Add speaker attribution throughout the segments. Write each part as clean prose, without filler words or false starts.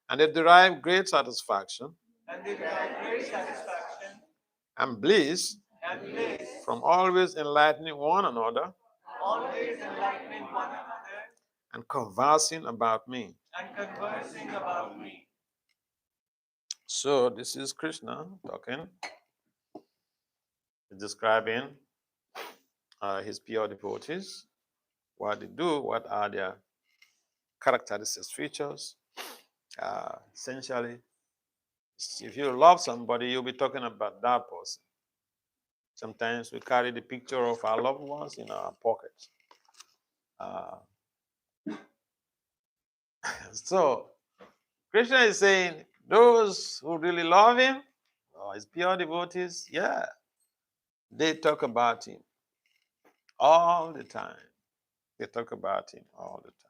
Speaker 1: And they derive great satisfaction and bliss from always enlightening one another and conversing about me. So this is Krishna talking, describing his pure devotees, what they do, what are their characteristics, features. Essentially, if you love somebody, you'll be talking about that person. Sometimes we carry the picture of our loved ones in our pockets. So Krishna is saying, those who really love him, his pure devotees, yeah, they talk about him all the time. They talk about him all the time.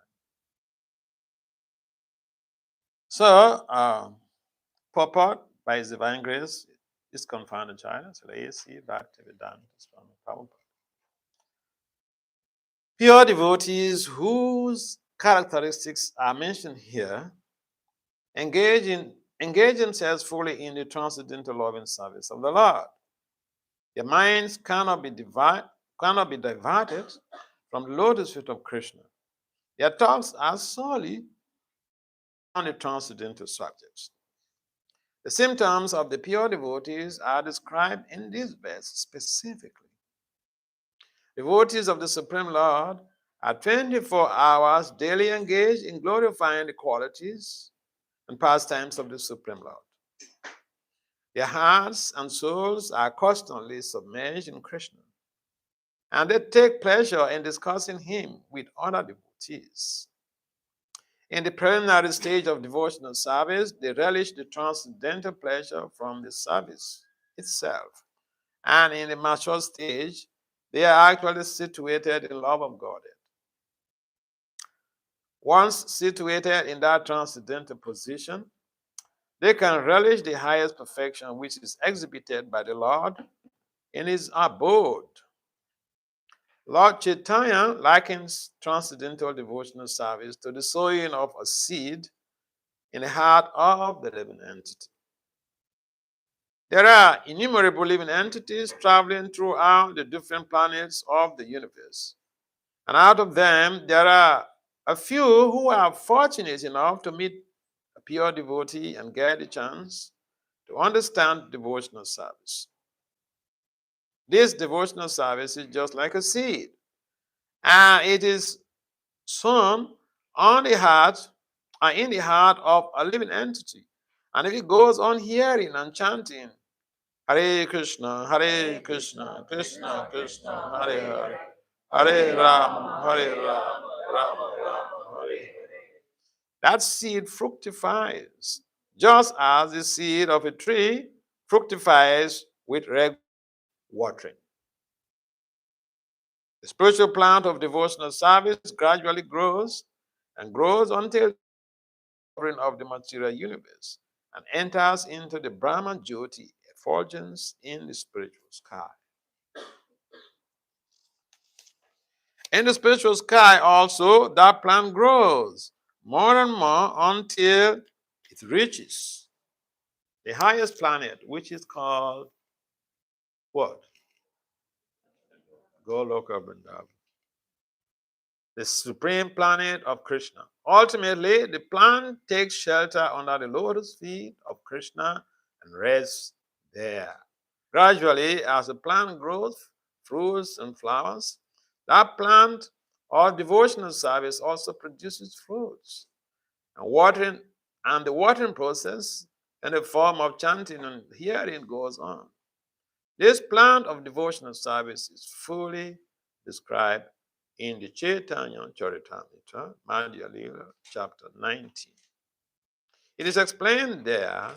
Speaker 1: So, purport by his divine grace is confined to China. So A.C. Bhakti Vedanta Swami Prabhupada. Pure devotees whose characteristics are mentioned here engage themselves fully in the transcendental loving service of the Lord. Their minds cannot be diverted from the lotus feet of Krishna. Their thoughts are solely on the transcendental subjects. The symptoms of the pure devotees are described in this verse specifically. Devotees of the Supreme Lord are 24 hours daily engaged in glorifying the qualities and pastimes of the Supreme Lord. Their hearts and souls are constantly submerged in Krishna, and they take pleasure in discussing him with other devotees. In the preliminary stage of devotional service, they relish the transcendental pleasure from the service itself. And in the mature stage, they are actually situated in love of God. Once situated in that transcendental position, they can relish the highest perfection which is exhibited by the Lord in his abode. Lord Chaitanya likens transcendental devotional service to the sowing of a seed in the heart of the living entity. There are innumerable living entities traveling throughout the different planets of the universe. And out of them, there are a few who are fortunate enough to meet a pure devotee and get the chance to understand devotional service. This devotional service is just like a seed, and it is sown on the heart in the heart of a living entity. And if it goes on hearing and chanting, Hare Krishna, Krishna Krishna, Hare Hare, Hare Rama, Rama Rama, Hare Hare. That seed fructifies, just as the seed of a tree fructifies with regular watering. The spiritual plant of devotional service gradually grows and grows until the covering of the material universe and enters into the Brahma Jyoti effulgence in the spiritual sky. In the spiritual sky also, that plant grows more and more until it reaches the highest planet, which is called what? Goloka Vrindavan. The supreme planet of Krishna. Ultimately, the plant takes shelter under the lotus feet of Krishna and rests there. Gradually, as the plant grows, fruits and flowers, that plant or devotional service also produces fruits. And the watering process in the form of chanting and hearing goes on. This plant of devotional service is fully described in the Chaitanya Charitamrita, Madhya Lila, chapter 19. It is explained there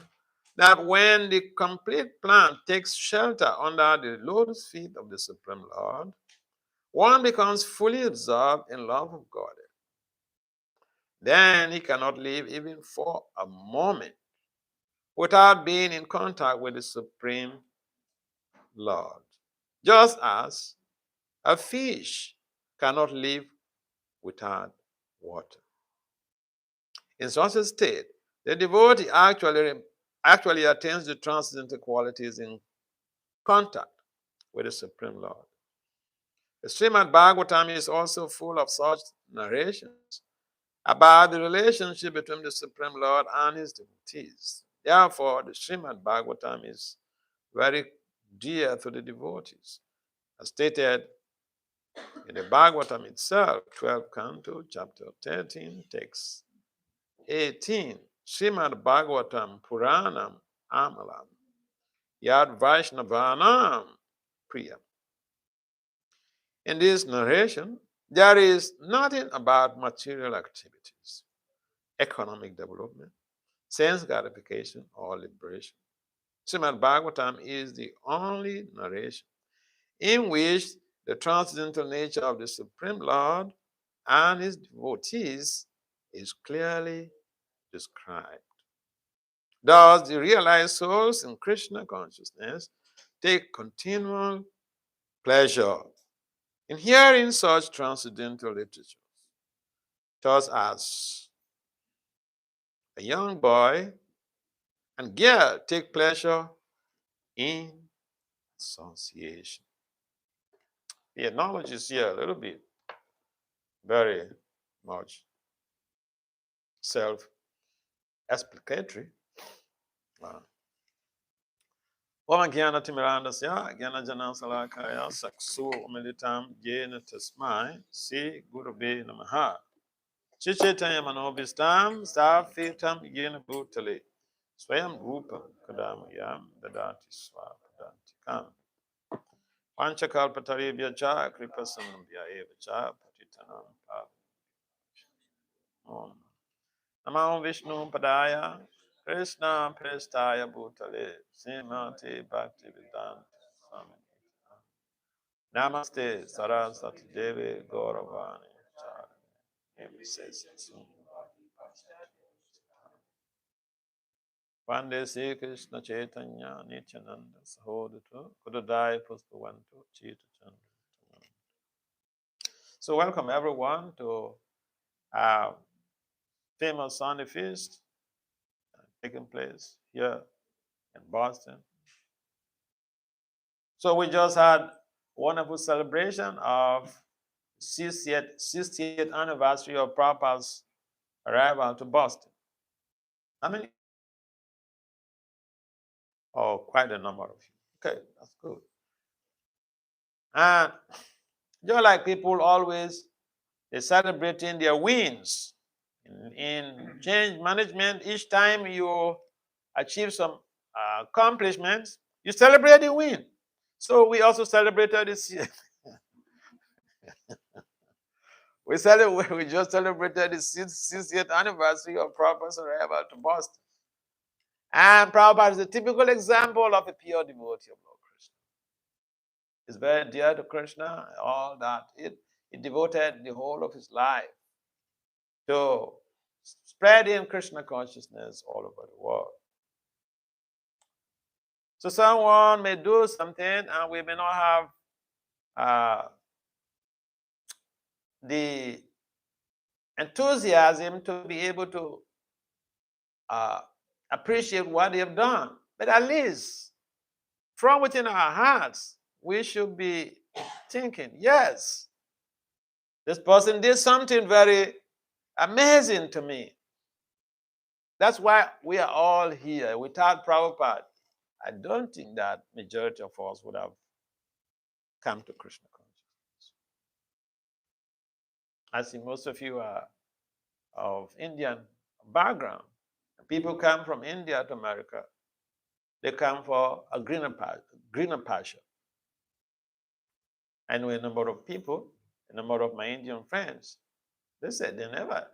Speaker 1: that when the complete plant takes shelter under the lotus feet of the Supreme Lord, one becomes fully absorbed in love of God. Then he cannot live even for a moment without being in contact with the Supreme Lord. Just as a fish cannot live without water. In such a state, The devotee actually attains the transcendental qualities in contact with the Supreme Lord. The Srimad Bhagavatam is also full of such narrations about the relationship between the Supreme Lord and his devotees. Therefore, the Srimad Bhagavatam is very dear to the devotees. As stated in the Bhagavatam itself, 12th canto, chapter 13, text 18, Srimad Bhagavatam Puranam Amalam Yad Vaishnavanam Priya. In this narration, there is nothing about material activities, economic development, sense gratification, or liberation. Srimad Bhagavatam is the only narration in which the transcendental nature of the Supreme Lord and his devotees is clearly described. Thus, the realized souls in Krishna consciousness take continual pleasure in hearing such transcendental literature, just as a young boy and girl take pleasure in association. The analogy is here a little bit, very much self-explanatory. Om Gyana Timirandasya, Gyana Jana Salakaya, Saksu Militam, Jena Tasmai, Si Gurube Namaha. Chichetanya Manobistam, Stafitam Yena Bhutale, Swayam Rupa Kadamayam, Dadati Swapadantikam. Panchakalpataribhya cha, Kripasanambhya eva cha, Patitanam Om. Namo Vishnu Padaya, Krishna Prestaya Bhutale, Srimati Bhakti Vedanta Swami. Namaste Saraswati Devi Gauravani Chari. Vande Sri Krishna Chaitanya Nityananda Sahodata Kudadai Puspavantu Chita Chandra. So welcome everyone to our famous Sunday feast taking place here in Boston. So we just had a wonderful celebration of 60th anniversary of Prabhupada's arrival to Boston. How many? Oh, quite a number of you. Okay, that's good. And just like people always, they're celebrating their wins. In change management, each time you achieve some accomplishments, you celebrate the win. So we also celebrated this year. we just celebrated the 60th anniversary of Prabhupada's arrival to Boston. And Prabhupada is a typical example of a pure devotee of Lord Krishna. He's very dear to Krishna, all that. He devoted the whole of his life to spreading Krishna consciousness all over the world. So someone may do something and we may not have the enthusiasm to be able to appreciate what they have done. But at least from within our hearts, we should be thinking, yes, this person did something very amazing to me. That's why we are all here. Without Prabhupada, I don't think that majority of us would have come to Krishna consciousness. I see most of you are of Indian background. People come from India to America. They come for a greener pasture. I know a number of people, a number of my Indian friends, they said they never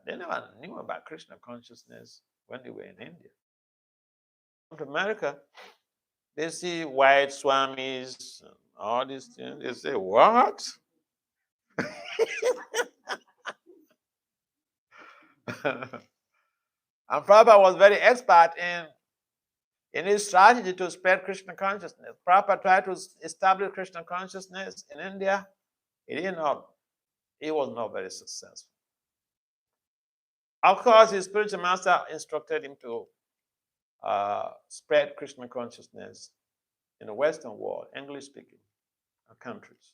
Speaker 1: knew about Krishna consciousness when they were in India. Come to America, they see white swamis, all these things. They say, what? And Prabhupada was very expert in his strategy to spread Krishna consciousness. Prabhupada tried to establish Krishna consciousness in India. He was not very successful. Of course, his spiritual master instructed him to spread Krishna consciousness in the Western world, English-speaking countries.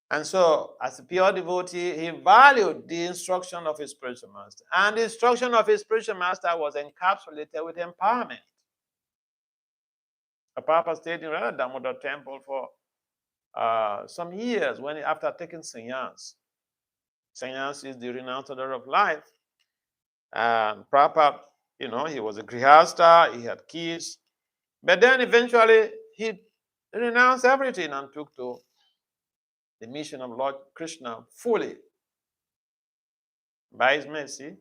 Speaker 1: And so, as a pure devotee, he valued the instruction of his spiritual master. And the instruction of his spiritual master was encapsulated with empowerment. The Papa stayed in Radha Damodar temple for some years after taking sannyas. Sannyas is the renounced order of life. And Prabhupada, he was a grihasta, he had kids. But then eventually he renounced everything and took to the mission of Lord Krishna fully. By his mercy,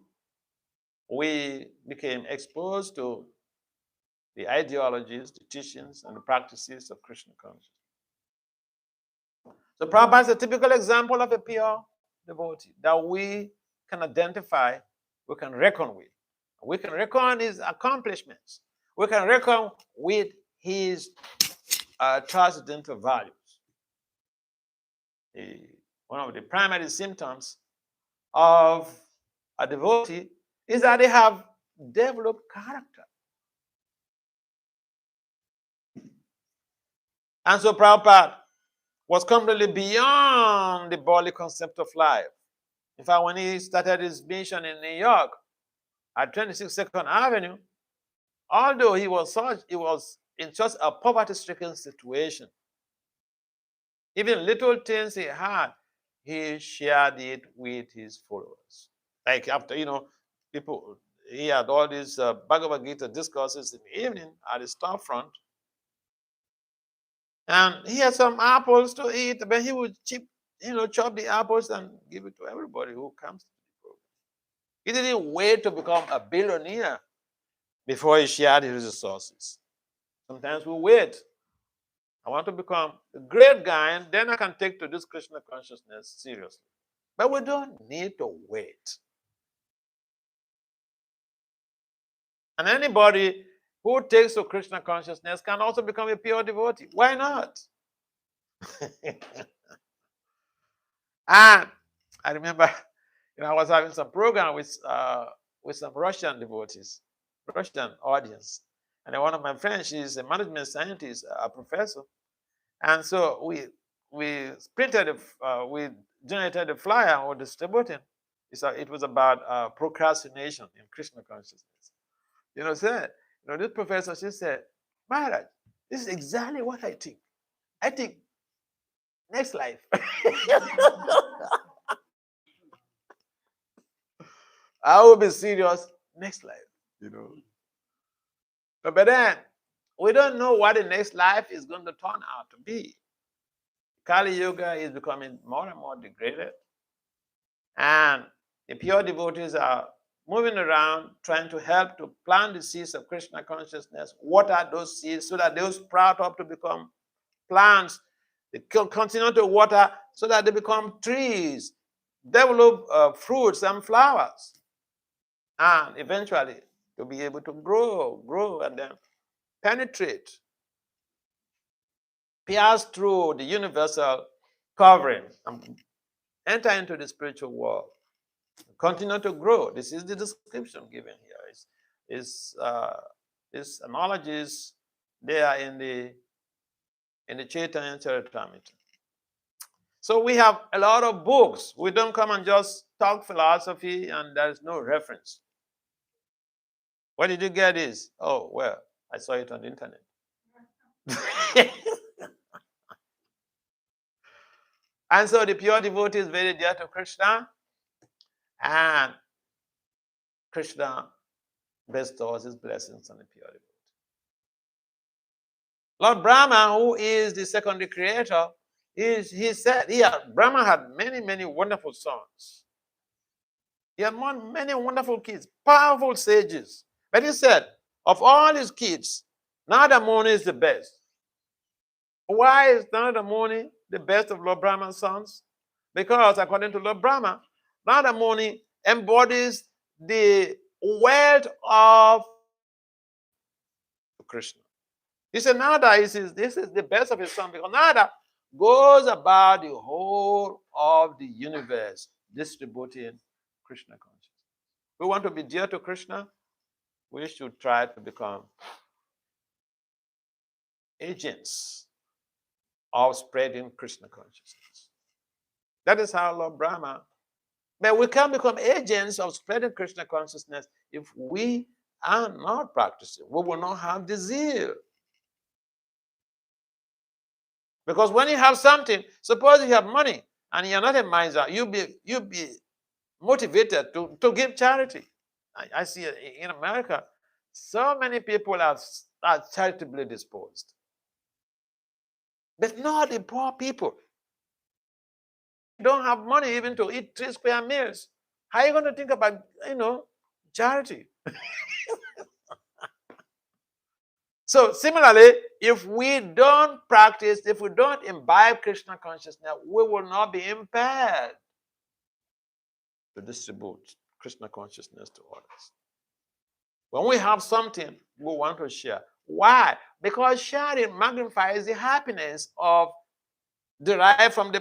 Speaker 1: we became exposed to the ideologies, the teachings, and the practices of Krishna consciousness. So Prabhupada is a typical example of a pure devotee that we can identify, we can reckon with. We can reckon his accomplishments. We can reckon with his transcendental values. One of the primary symptoms of a devotee is that they have developed character. And so Prabhupada was completely beyond the bodily concept of life. In fact, when he started his mission in New York at 26 Second Avenue, although he was in such a poverty-stricken situation, even little things he had, he shared it with his followers. Like after, he had all these Bhagavad Gita discourses in the evening at his storefront. And he had some apples to eat, but he would chop the apples and give it to everybody who comes to the program. He didn't wait to become a billionaire before he shared his resources. Sometimes we wait. I want to become a great guy, and then I can take to this Krishna consciousness seriously. But we don't need to wait. And anybody who takes to Krishna consciousness can also become a pure devotee. Why not? And I remember, I was having some program with some Russian devotees, Russian audience. And one of my friends, she's a management scientist, a professor. And so we printed, we generated a flyer and we distributed. It was about procrastination in Krishna consciousness. This professor, she said, Maharaj, this is exactly what I think. I think next life. I will be serious next life, But then, we don't know what the next life is going to turn out to be. Kali Yuga is becoming more and more degraded. And the pure devotees are moving around, trying to help to plant the seeds of Krishna consciousness, water those seeds so that they'll sprout up to become plants. They continue to water so that they become trees, develop fruits and flowers, and eventually to be able to grow, and then penetrate, pierce through the universal covering, and enter into the spiritual world. Continue to grow. This is the description given here. These analogies, they are in the Chaitanya Charitamrita. So we have a lot of books. We don't come and just talk philosophy and there's no reference. Where did you get this? Oh, well, I saw it on the internet. And so the pure devotee is very dear to Krishna, and Krishna bestows his blessings on the pure devotee. Lord Brahma, who is the secondary creator, Brahma had many, many wonderful sons. He had many wonderful kids, powerful sages. But he said, of all his kids, Narada Muni is the best. Why is Narada Muni the best of Lord Brahma's sons? Because according to Lord Brahma, Narada Muni embodies the wealth of Krishna. He said Narada this is the best of his son, because Narada goes about the whole of the universe distributing Krishna consciousness. We want to be dear to Krishna, we should try to become agents of spreading Krishna consciousness. That is how Lord Brahma. But we can become agents of spreading Krishna consciousness if we are not practicing. We will not have the zeal. Because when you have something, suppose you have money and you're not a miser, you'll be motivated to give charity. I see in America, so many people are charitably disposed. But not the poor people. Don't have money even to eat 3 square meals. How are you going to think about, charity? So similarly, if we don't practice, if we don't imbibe Krishna consciousness, we will not be impaired to distribute Krishna consciousness to others. When we have something we want to share. Why? Because sharing magnifies the happiness of derived from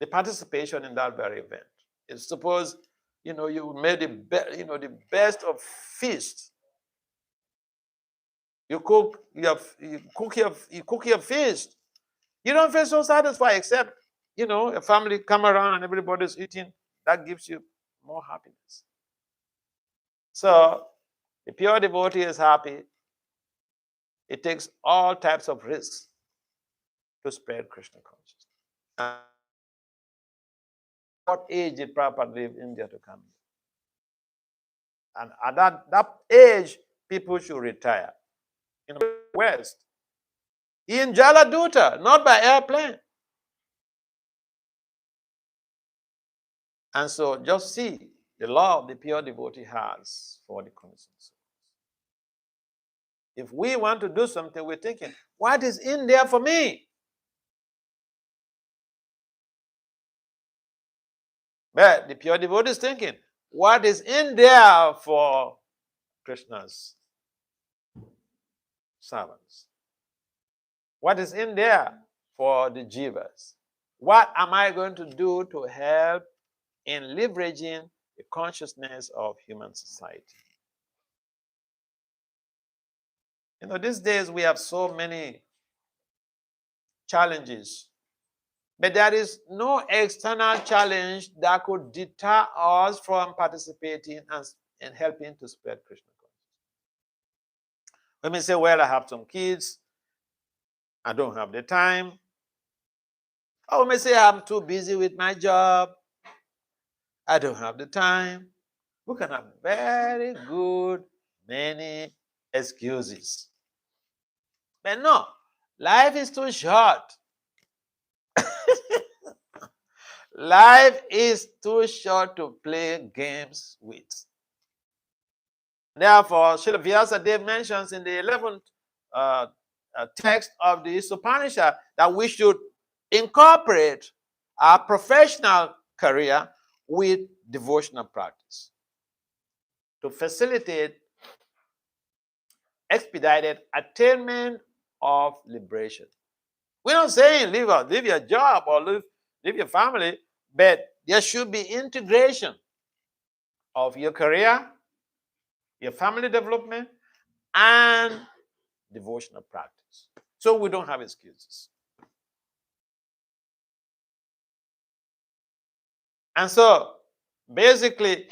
Speaker 1: the participation in that very event. It's suppose you made the best of feast. You cook your feast. You don't feel so satisfied except your family come around and everybody's eating. That gives you more happiness. So the pure devotee is happy. It takes all types of risks to spread Krishna consciousness. What age did Prabhupada leave India to come here? And at that age, people should retire. In the West, in Jaladuta, not by airplane. And so just see the love the pure devotee has for the conscious souls. If we want to do something, we're thinking, what is in there for me? But the pure devotee is thinking, what is in there for Krishna's servants? What is in there for the jivas? What am I going to do to help in leveraging the consciousness of human society? These days we have so many challenges, but there is no external challenge that could deter us from participating and helping to spread Krishna consciousness. Let me say, well, I have some kids, I don't have the time. Or we may say, I'm too busy with my job, I don't have the time. We can have very good many excuses. But no, life is too short. Life is too short to play games with. Therefore, Srila Vyasadeva mentions in the 11th text of the Upanishad that we should incorporate our professional career with devotional practice to facilitate expedited attainment of liberation. We're not saying leave your job or leave your family, but there should be integration of your career, your family development, and devotional practice. So we don't have excuses. And so, basically,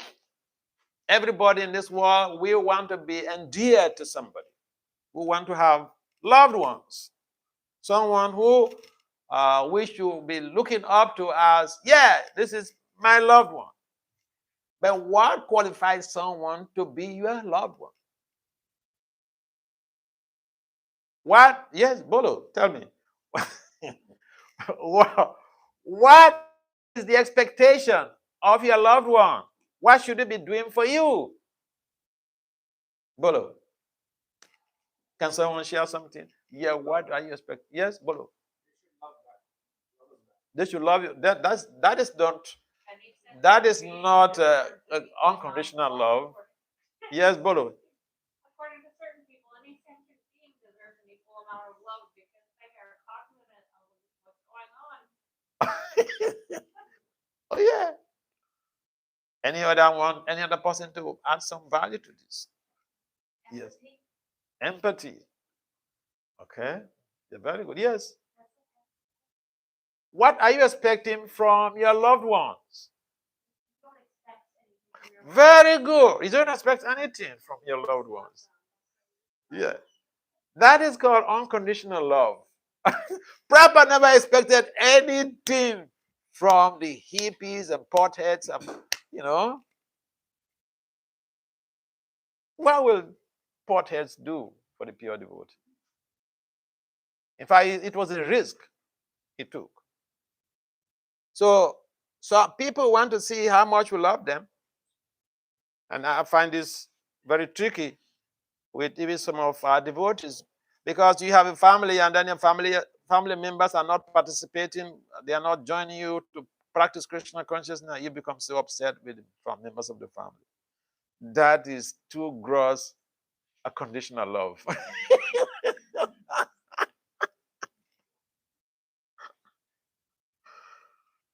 Speaker 1: everybody in this world, we want to be endeared to somebody. We want to have loved ones. Someone who we should be looking up to as, yeah, this is my loved one. But what qualifies someone to be your loved one? What? Yes, Bolo, tell me. What is the expectation of your loved one? What should they be doing for you? Bolo, can someone share something? Yeah, what are you expecting? Yes, Bolo. They should love you. That is not unconditional love. Yes, Bolo.
Speaker 2: According to certain people, any sentient being deserves an equal amount of love because they are cognizant of what's going on.
Speaker 1: Oh yeah. Any other person to add some value to this? Yes. Empathy. Okay. You're very good. Yes. What are you expecting from your loved ones? Very good. You don't expect anything from your loved ones. Yeah. That is called unconditional love. Prabhupada never expected anything from the hippies and potheads. You know, what will potheads do for the pure devotee? In fact, it was a risk he took. So people want to see how much we love them. And I find this very tricky with even some of our devotees, because you have a family and then your family members are not participating, they are not joining you to practice Krishna consciousness, you become so upset with from members of the family. That is too gross a conditional love.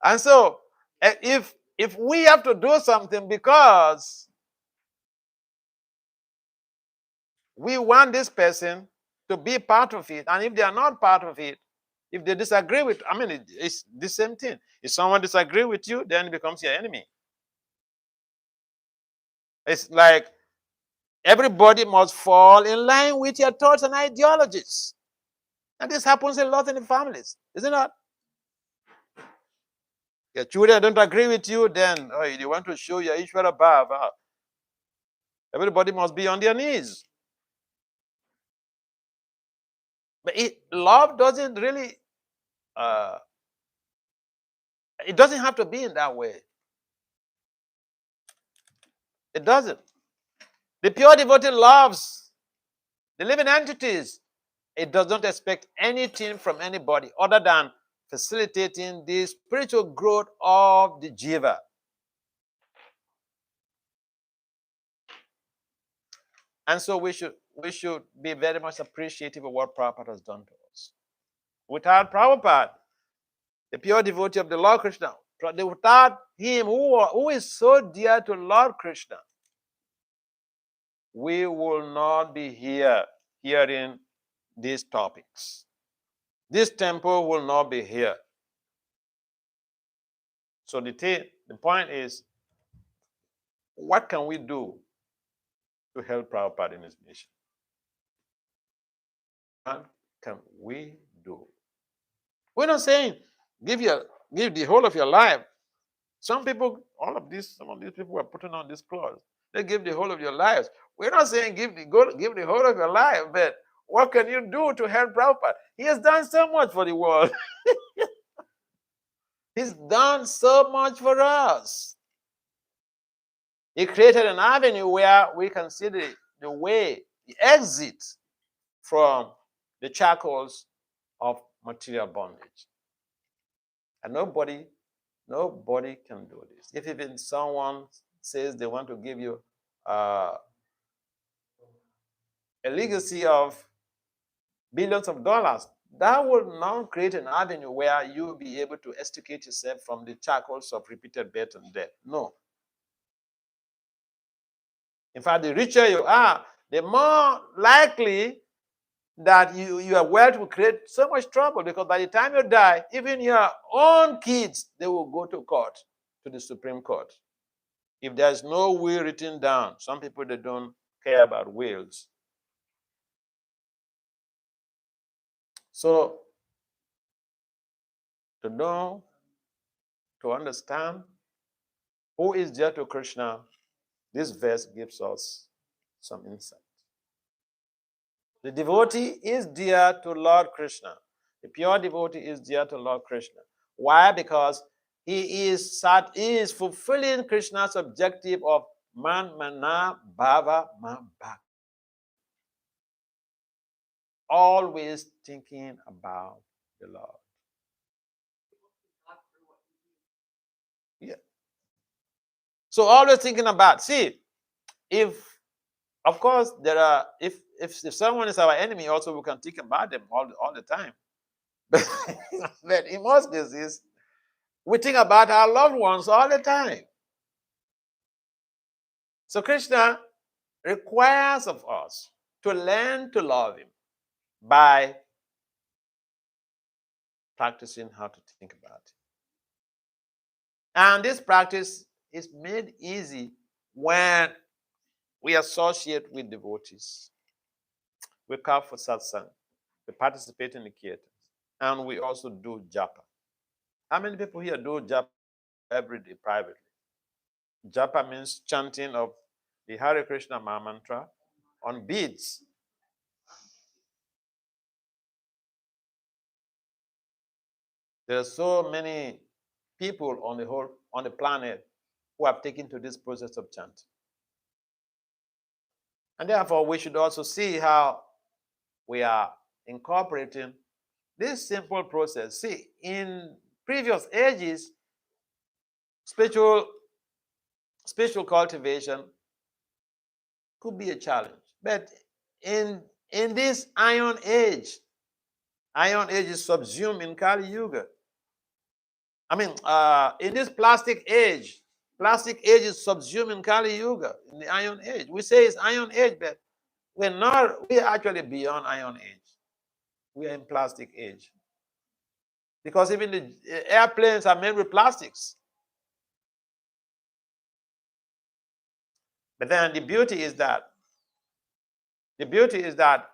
Speaker 1: And so if we have to do something because we want this person to be part of it, and if they are not part of it, if they disagree with, it's the same thing. If someone disagrees with you, then it becomes your enemy. It's like everybody must fall in line with your thoughts and ideologies. And this happens a lot in the families, isn't it? Your children don't agree with you, then you want to show your Ishvara Bhava. Everybody must be on their knees. But love doesn't really, it doesn't have to be in that way. It doesn't. The pure devotee loves the living entities. It does not expect anything from anybody other than facilitating the spiritual growth of the jiva. And so we should be very much appreciative of what Prabhupada has done to us. Without Prabhupada, the pure devotee of the Lord Krishna, without him who is so dear to Lord Krishna, we will not be here hearing these topics. This temple will not be here. So the point is, what can we do to help Prabhupada in his mission? What can we do? We're not saying give the whole of your life. Some of these people are putting on this clause. They give the whole of your lives. We're not saying give the whole of your life, but what can you do to help Prabhupada? He has done so much for the world. He's done so much for us. He created an avenue where we can see the way, the exit from the shackles of material bondage. And nobody can do this. If even someone says they want to give you a legacy of billions of dollars, that will not create an avenue where you'll be able to extricate yourself from the shackles of repeated birth and death. No. In fact, the richer you are, the more likely that your wealth will create so much trouble, because by the time you die, even your own kids, they will go to court, to the Supreme Court. If there's no will written down, some people, they don't care about wills. So, to know, to understand who is dear to Krishna, this verse gives us some insight. The devotee is dear to Lord Krishna. The pure devotee is dear to Lord Krishna. Why? Because he is fulfilling Krishna's objective of man mana bhava man bhakti. Always thinking about the Lord. Yeah. So always thinking about. See, if of course there are, if someone is our enemy, also we can think about them all the time. But in most cases, We think about our loved ones all the time. So Krishna requires of us to learn to love him by practicing how to think about it. And this practice is made easy when we associate with devotees. We come for satsang, we participate in the kirtans, and we also do japa. How many people here do japa every day privately? Japa means chanting of the Hare Krishna mantra on beads. There are so many people on the planet who have taken to this process of chanting. And therefore, we should also see how we are incorporating this simple process. See, in previous ages, spiritual cultivation could be a challenge. But in this iron age is subsumed in Kali Yuga. I mean, in this plastic age is subsumed in Kali Yuga, in the iron age. We say it's iron age, but we're actually beyond iron age. We are in plastic age. Because even the airplanes are made with plastics. But then the beauty is that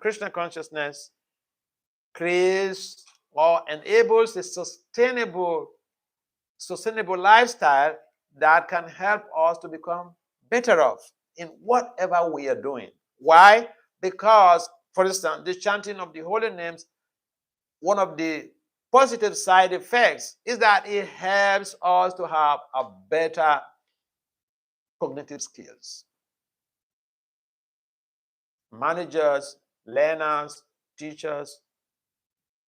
Speaker 1: Krishna consciousness creates or enables a sustainable lifestyle that can help us to become better off in whatever we are doing. Why? Because, for instance, the chanting of the holy names, one of the positive side effects is that it helps us to have a better cognitive skills. Managers, learners, teachers,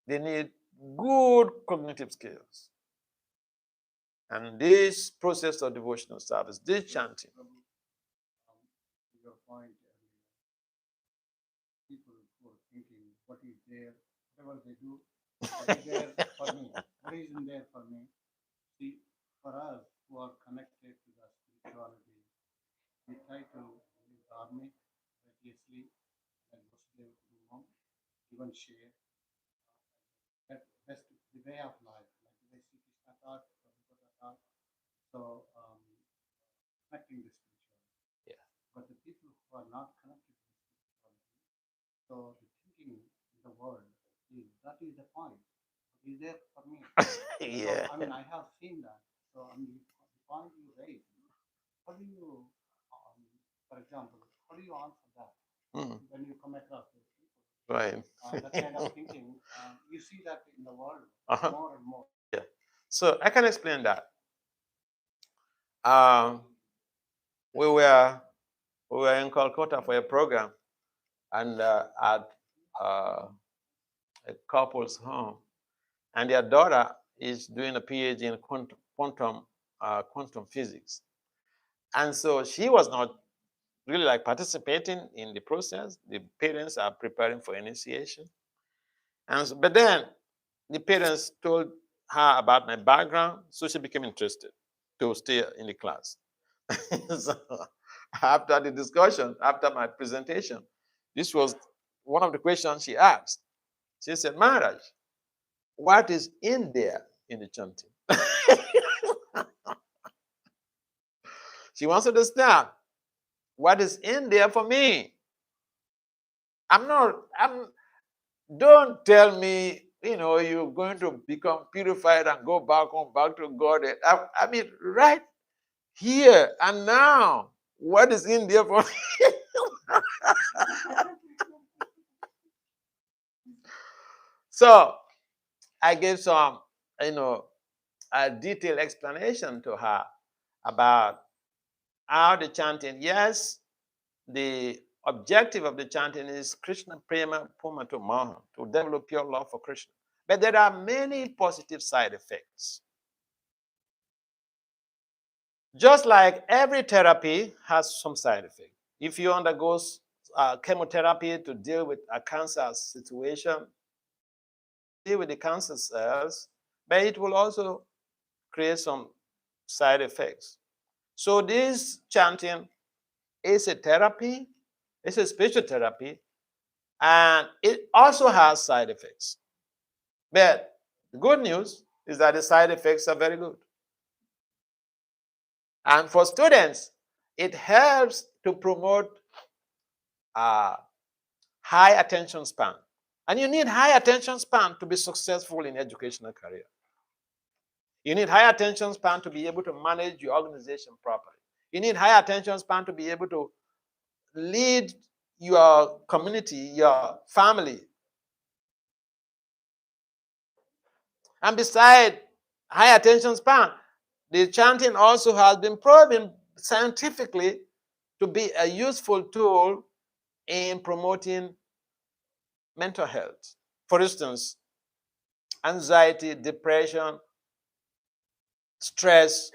Speaker 1: they need good cognitive skills. And this process of devotional service, this chanting.
Speaker 3: Your point earlier, people who are thinking, what is there, whatever they do, what is there for me? What isn't there for me? See, for us who are connected to the spirituality, we try to live dharmic, righteously, and Vasudeva Kudumbam, even share that best the way of life, like the way Sri Krishna taught, Prabhupada taught. So connecting the spirituality.
Speaker 1: Yeah.
Speaker 3: But the people who are not connected to the spirituality, so the thinking in the world is that is the point. Is there for me?
Speaker 1: Yeah.
Speaker 3: So, I mean, I have seen that. So, I mean, the point you raised, how do you, for example, how do you answer that when you come across those people?
Speaker 1: Right.
Speaker 3: That kind of thinking, you see that in the world more and more.
Speaker 1: Yeah. So I can explain that. We were in Calcutta for a program, and at a couple's home, and their daughter is doing a PhD in quantum physics, and so she was not really like participating in the process. The parents are preparing for initiation, and so, but then the parents told her about my background, so she became interested to stay in the class. So after the discussion, after my presentation, this was one of the questions she asked. She said, Maharaj, what is in there in the chanting? She wants to understand what is in there for me. Don't tell me, you're going to become purified and go back to God. I mean, right here and now, what is in there for me? So I gave some, a detailed explanation to her about how the chanting, yes, the objective of the chanting is Krishna Prema Pumato Maha, to develop pure love for Krishna. But there are many positive side effects. Just like every therapy has some side effect. If you undergo chemotherapy to deal with a cancer situation, deal with the cancer cells, but it will also create some side effects. So this chanting is a therapy, it's a spiritual therapy, and it also has side effects. But the good news is that the side effects are very good. And for students, it helps to promote high attention span. And you need high attention span to be successful in educational career. You need high attention span to be able to manage your organization properly. You need high attention span to be able to lead your community, your family. And beside high attention span, the chanting also has been proven scientifically to be a useful tool in promoting mental health. For instance, anxiety, depression, stress.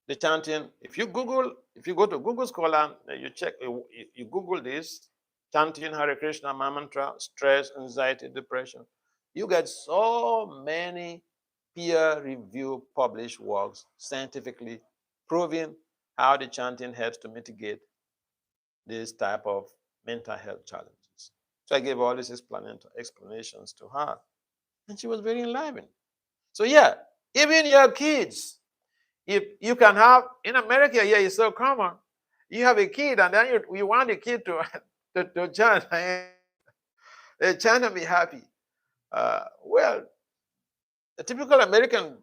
Speaker 1: The chanting, if you go to Google Scholar, you check, you Google this, chanting Hare Krishna mantra, stress, anxiety, depression, you get so many peer-reviewed published works scientifically proving how the chanting helps to mitigate this type of mental health challenges. So I gave all these explanations to her, and she was very enlivened. So yeah, even your kids, if you can have, in America, yeah, it's so common. You have a kid, and then you want the kid to chant, and chant and be happy. Well, a typical American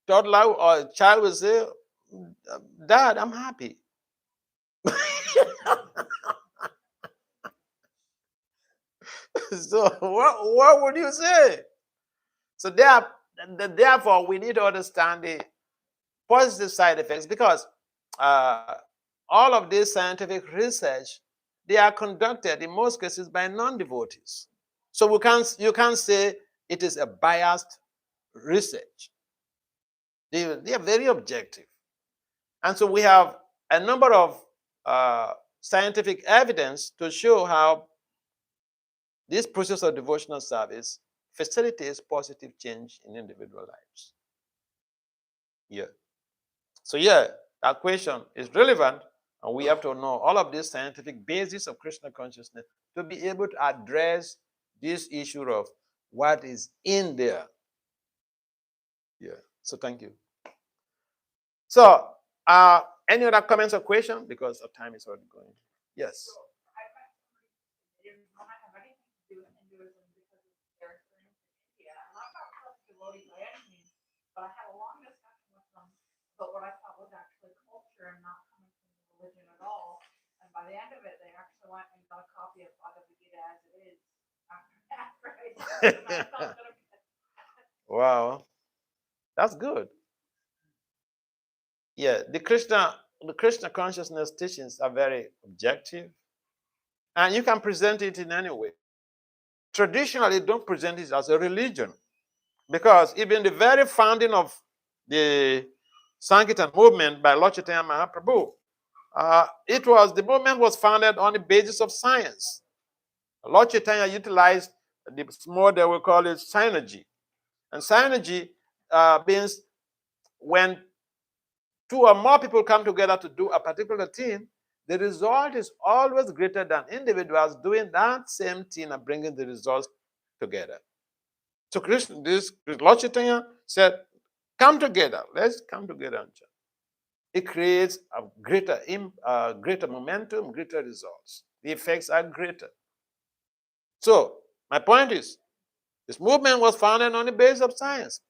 Speaker 1: toddler or child will say, "Dad, I'm happy." So what would you say? So therefore, we need to understand the positive side effects, because all of this scientific research, they are conducted in most cases by non-devotees. So you can't say it is a biased research. They are very objective. And so we have a number of scientific evidence to show how this process of devotional service facilitates positive change in individual lives. Yeah. So yeah, that question is relevant, and we have to know all of this scientific basis of Krishna consciousness to be able to address this issue of what is in there. Yeah. So thank you. So any other comments or questions? Because our time is already going. Yes.
Speaker 2: It don't have anything to do with Hinduism because of their experience in India. And I'm not a devotee by any means, but I had a long discussion with them about what I thought was actually culture and not coming from the religion at all. And by the end of it, they actually went and got a copy of Bhagavad Gita as it is after that, right?
Speaker 1: Wow, that's good. Yeah, the Krishna consciousness teachings are very objective, and you can present it in any way. Traditionally, don't present it as a religion, because even the very founding of the Sankirtan movement by Lord Chaitanya Mahaprabhu, the movement was founded on the basis of science. Lord Chaitanya utilized the model we call it synergy, and synergy means when two or more people come together to do a particular thing, the result is always greater than individuals doing that same thing and bringing the results together. So Lord Chaitanya said, come together. Let's come together and chant. It creates a greater momentum, greater results. The effects are greater. So my point is, this movement was founded on the basis of science,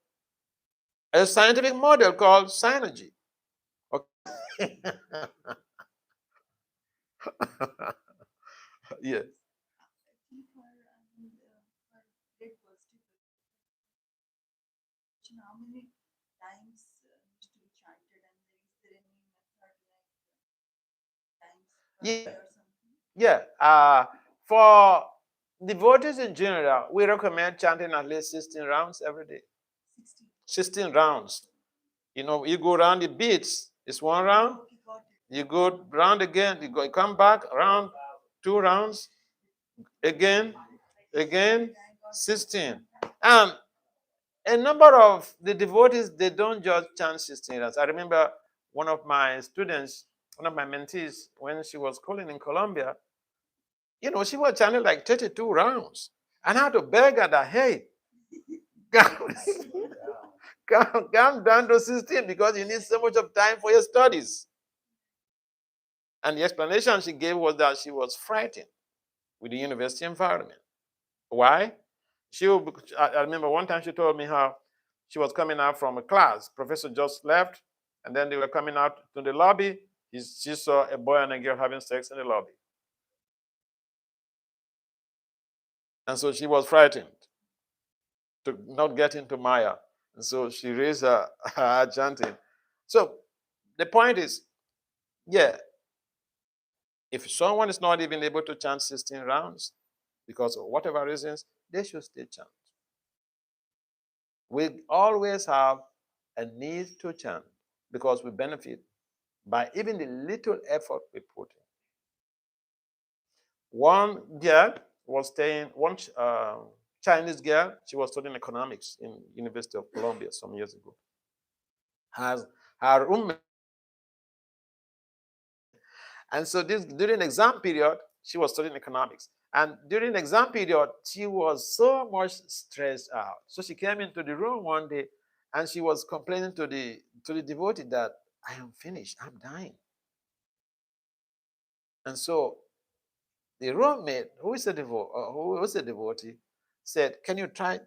Speaker 1: a scientific model called synergy. Okay. Yes.
Speaker 4: How many times needs to be chanted, and is there any method like times per
Speaker 1: Yeah.
Speaker 4: day or something?
Speaker 1: Yeah. For devotees in general, we recommend chanting at least 16 rounds every day. 16 rounds. You know, you go around the beats, it's one round.
Speaker 4: Okay, got it.
Speaker 1: You go round again, you come back around 2 rounds, again, 16. And a number of the devotees, they don't just chant 16 rounds. I remember one of my students, one of my mentees, when she was calling in Colombia, she was chanting like 32 rounds. And I had to beg her that, hey, calm, calm down to 16 because you need so much of time for your studies. And the explanation she gave was that she was frightened with the university environment. Why? I remember one time she told me how she was coming out from a class. Professor just left, and then they were coming out to the lobby. She saw a boy and a girl having sex in the lobby. And so she was frightened to not get into Maya. And so she raised her chanting. So the point is, yeah, if someone is not even able to chant 16 rounds, because of whatever reasons, they should still chant. We always have a need to chant because we benefit by even the little effort we put in. One girl was staying, one Chinese girl, she was studying economics in University of Columbia some years ago. Has her roommate, and so during exam period, she was studying economics. And during exam period, she was so much stressed out. So she came into the room one day and she was complaining to the devotee that I am finished, I'm dying. And so the roommate, who is a devotee, said, Can you try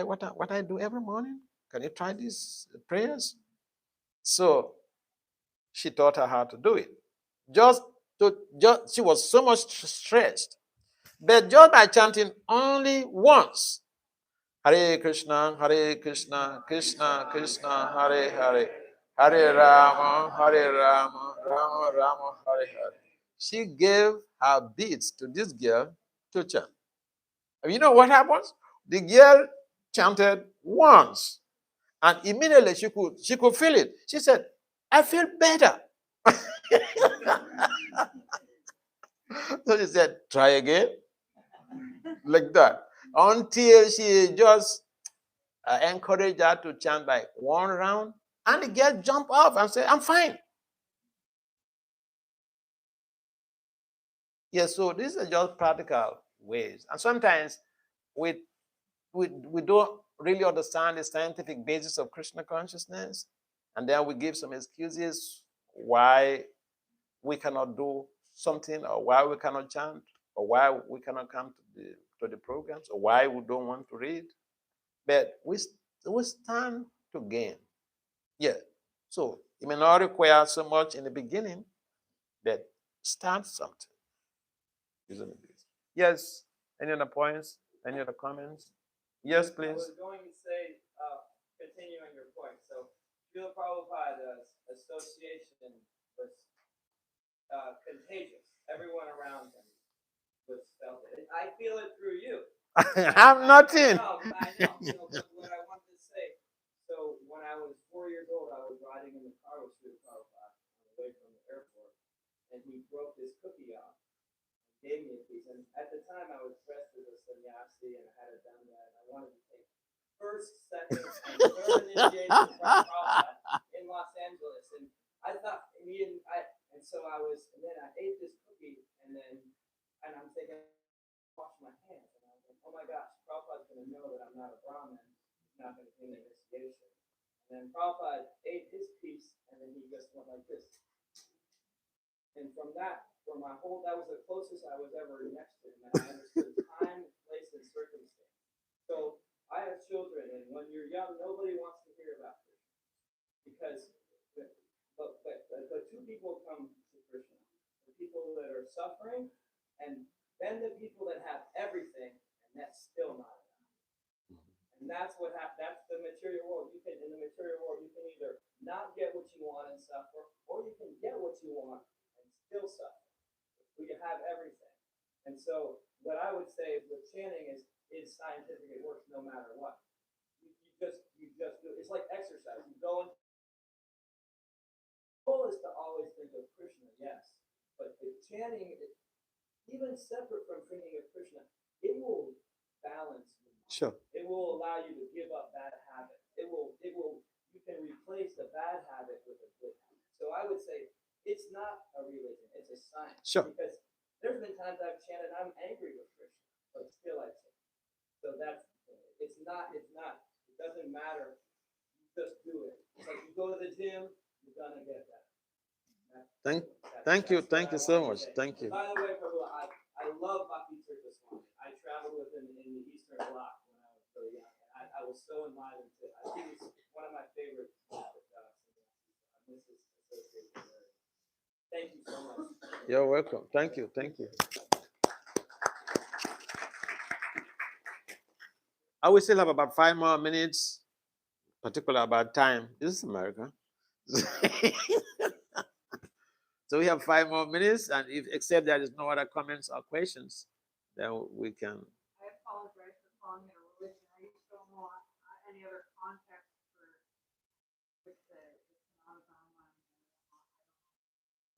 Speaker 1: what I do every morning? Can you try these prayers? So she taught her how to do it. She was so much stressed. But just by chanting only once, Hare Krishna, Krishna Krishna, Hare Hare, Hare Rama, Rama Rama, Hare Hare. She gave her beads to this girl to chant. And you know what happens? The girl chanted once, and immediately she could feel it. She said, I feel better. So she said, try again. Like that. Until she just encouraged her to chant like one round. And the girl jumped off and said, I'm fine. Yeah, so these are just practical ways. And sometimes we don't really understand the scientific basis of Krishna consciousness. And then we give some excuses why we cannot do something, or why we cannot chant, or why we cannot come to the programs, or why we don't want to read. But we stand to gain. Yeah. So it may not require so much in the beginning, but start something. Isn't it? Yes. Any other points? Any other comments? Yes, please.
Speaker 5: I was going to say, continue on your point. So, Srila Prabhupada's association was contagious. Everyone around him was felt it. I feel it through you.
Speaker 1: I'm nothing.
Speaker 5: I know. But what I wanted to say. So when I was 4 years old, I was riding in the car with Srila Prabhupada on the way from the airport, and he broke this cookie off. Gave me a piece, and at the time I was dressed as a sannyasi and I had a danda, and I wanted to take first, second, and third initiation from Prabhupada in Los Angeles, and I thought and so I was, and then I ate this cookie, and I'm thinking, wash my hands, and I was like, oh my gosh, Prabhupada's going to know that I'm not a Brahmin, he's not going to do an initiation, and then Prabhupada ate his piece, and then he just went like this, and from that. That was the closest I was ever next to him, and I understood time, place, and circumstance. So I have children, and when you're young, nobody wants to hear about Krishna, because but two people come to Krishna: the people that are suffering, and then the people that have everything, and that's still not enough. And that's what happens. That's the material world. In the material world, you can either not get what you want and suffer, or you can get what you want and still suffer. We have everything. And so what I would say with chanting is scientific. It works no matter what. You just do. It's like exercise. You go in. The goal is to always think of Krishna, yes. But the chanting, even separate from thinking of Krishna, it will balance your
Speaker 1: Sure.
Speaker 5: It will allow you to give up bad habits. You can replace the bad habit with a good habit. So I would say it's not a religion, it's a science.
Speaker 1: Sure.
Speaker 5: Because there's been times I've chanted, I'm angry with Krishna, but still I chant. So it's not, it doesn't matter. You just do it. It's like you go to the gym, you're gonna get that.
Speaker 1: Thank you so much. Thank you.
Speaker 5: By the way, Prabhu, I love Bhakti Swami. I traveled with him in the Eastern Bloc when I was so young. And I was so enlivened. I think it's one of my favorite singers. I miss his association there. Thank you so much.
Speaker 1: You're welcome. Thank you. I will still have about 5 more minutes, particularly about time. This is America. So we have 5 more minutes, and if except there is no other comments or questions, then we can.
Speaker 2: I apologize for calling it a religion. I just don't know any other context for with the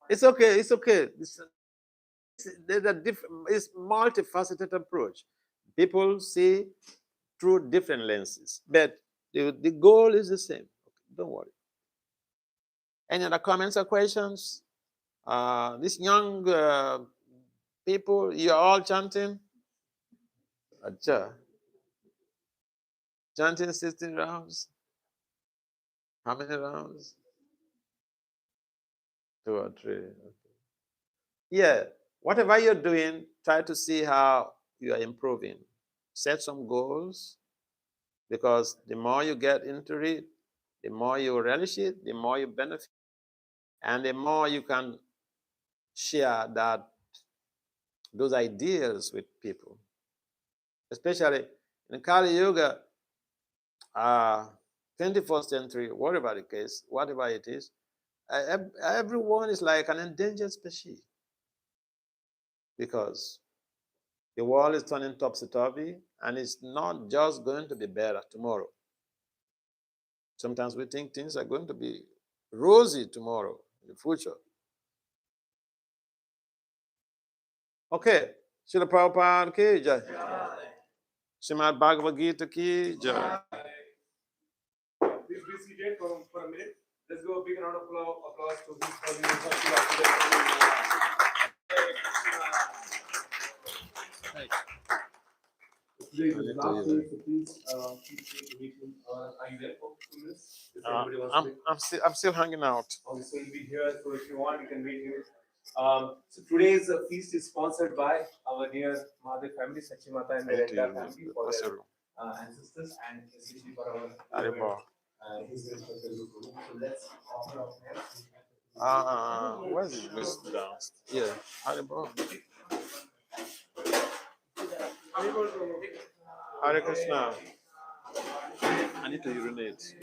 Speaker 1: It's okay. There's a it's multifaceted approach. People see through different lenses, but the goal is the same. Okay, don't worry. Any other comments or questions? These young people, you're all chanting? Acha. Chanting 16 rounds? How many rounds? 2 or 3. Okay. Yeah, whatever you're doing, try to see how you are improving. Set some goals, because the more you get into it, the more you relish it, the more you benefit, and the more you can share those ideas with people. Especially in Kali Yuga, 21st century, whatever the case, whatever it is, everyone is like an endangered species, because the world is turning topsy-turvy, and it's not just going to be better tomorrow. Sometimes we think things are going to be rosy tomorrow in the future. Okay, Srila Prabhupada ki jai. Srimad Bhagavad Gita ki jai.
Speaker 6: Please be seated for a minute. Let's go a big round of applause to His Holiness Vasudeva. Today is the last day, so please keep the meeting. Are you there for 2 minutes? If anybody wants to
Speaker 1: I'm still hanging out.
Speaker 6: also, you'll be here, so if you want, you can wait here. So today's feast is sponsored by our dear Mother family, Sachi Mata and their entire family, for their ancestors, and especially for our His respected Guru. So let's offer our prayers.
Speaker 1: Where's it goes down? Yeah, Haribo. Hare Krishna. I need to urinate.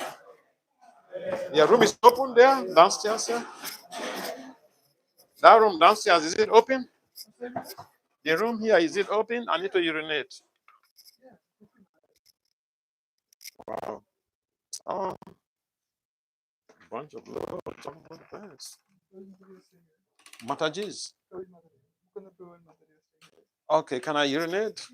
Speaker 1: Your room is open there, downstairs, sir? That room downstairs, is it open? The room here, is it open? I need to urinate. Wow. Oh, bunch of loads of things. Matajis. Okay, can I urinate?